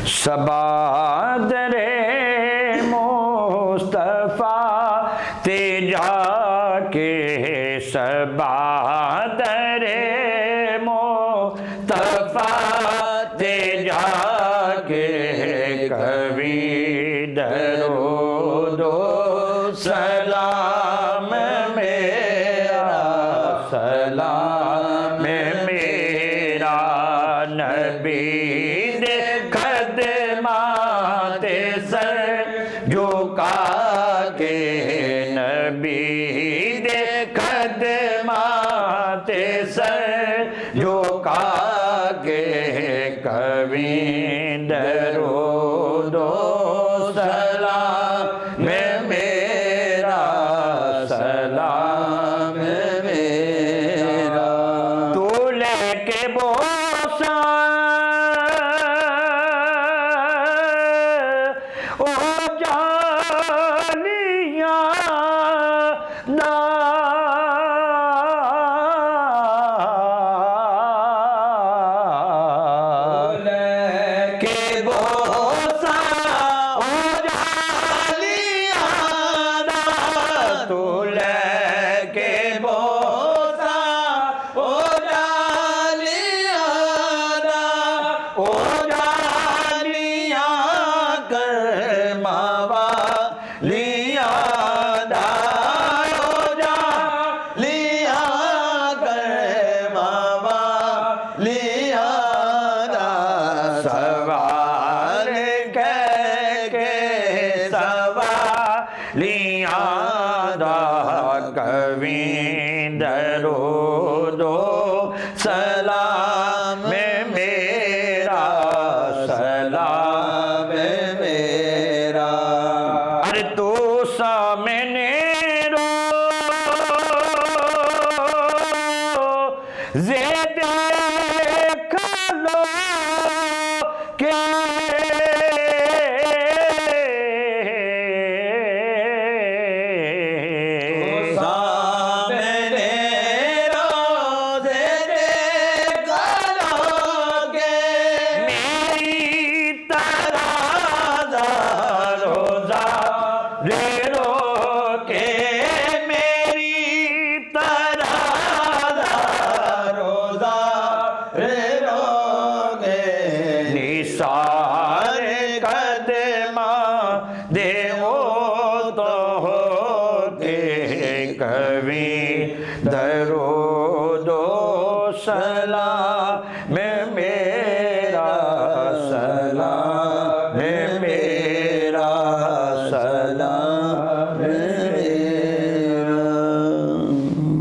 सबादरे मुस्तफ़ा ते जाके सबादरे मुस्तफ़ा ते जाके कभी दरूदो सलाम मेरा सलाम मेरा नबी दे खदमाते सर झुका के नबी दे खदमाते सर झुका के कभी दरूदो सलाम मेरा सलाम मेरा तू लेके बोसा ओ जानिया दा कभी दरूदो सलाम मेरा सलाम मेरा अरे तू सामने रो जे देख लो के सारे कदमा देवो तो होते कभी दरूदो सलाम मेरा सलाम मेरा सलाम